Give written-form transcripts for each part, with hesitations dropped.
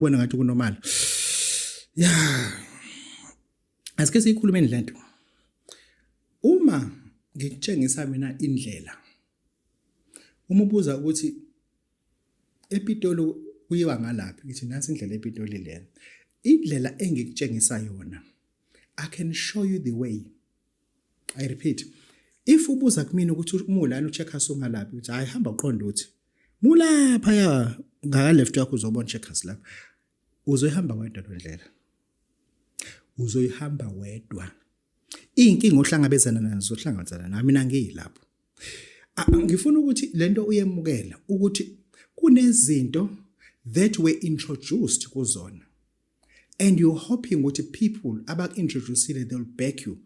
Wena ngathi kunormal. Asike siyikhulumeni lento. Uma ngikutshengisa mina indlela. Uma ubuza ukuthi ePitoli kuyiwa ngalaphi, ngithi nasi indlela ePitoli lena. Indlela engikutshengisa yona. I can show you the way. I repeat. If ubuza kumina ukuthi umulana uCheckers ungalaphi, uthi hayi hamba uqonda uthi mulapha ya ngaka left yakho uzobona Checkers lapha. Uzoyihamba wedwa lendlela. Uzoyihamba wedwa. Inkinga ohlangabezana nazo ohlangabezana nami mina ngiyilapho. Ngifuna ukuthi lento uyemukela ukuthi kunezinto that were introduced kuzona. And you're hoping ukuthi people abak-introducile they'll back you.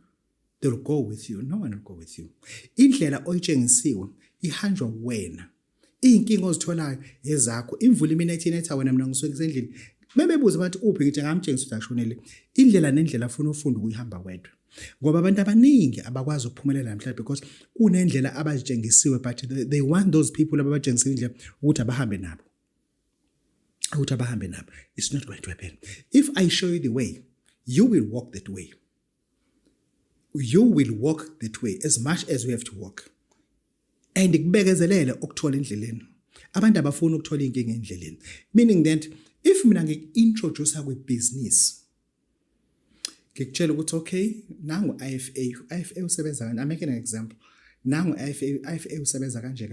They'll go with you. No one will go with you. Indlela oyitshengisiwe ihanjwa wena. Inkinga ozitholayo ezakho. Imvula imina ethinetha wena mina ngisuke kusendlini. Bebebuza abantu uphi ngithi ngamtshengisa ukuthi akushonele. Indlela nendlela afuna ufunda ukuyihamba wedwa. Ngoba abantu abaningi abakwazi ukuphumelela namhlanje because kunendlela abazitshengisiwe but they want those people ababatshengisile indlela ukuthi abahambe nabo. It's not going to happen. If I show you the way, you will walk that way. You will walk that way as much as we have to walk. And kubekezelele ukuthola endleleni. Abantu abafuna ukuthola inkinga endleleni. Meaning that if mina ngik-introduce kwi-business, ngikutshela ukuthi okay, nangu IFA usebenza kanjani. I'm making an example. Nangu IFA usebenza kanje.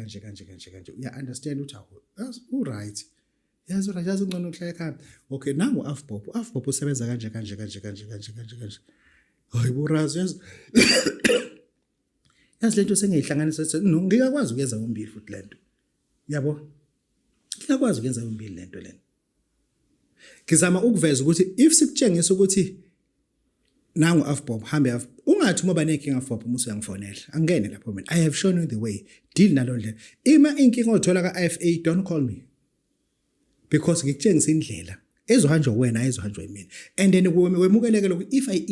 You understand ukuthi right. Yazi ungcono uhlala ekhaya. Okay, nangu AFBOP usebenza kanje. Hayi borazi yazi. Yazi lento sengiyihlanganisa ngikakwazi ukuyenza ngombili futhi lento. Yabo? Ngiyakwazi ukuyenza ngombili lento lena. Ngizama ukuveza ukuthi if sikutshengisa ukuthi nangu AFBOP hambe ungathi uma banenkinga AFBOP musu yangifonela. Angene lapho mina. I have shown you the way. Deal nalo ndlela. Ima inkinga othola ka IFA don't call me. Because ngikutshengisa indlela ezohanjwa wena ezohanjwa yimina. And then wemukeleke lokho if I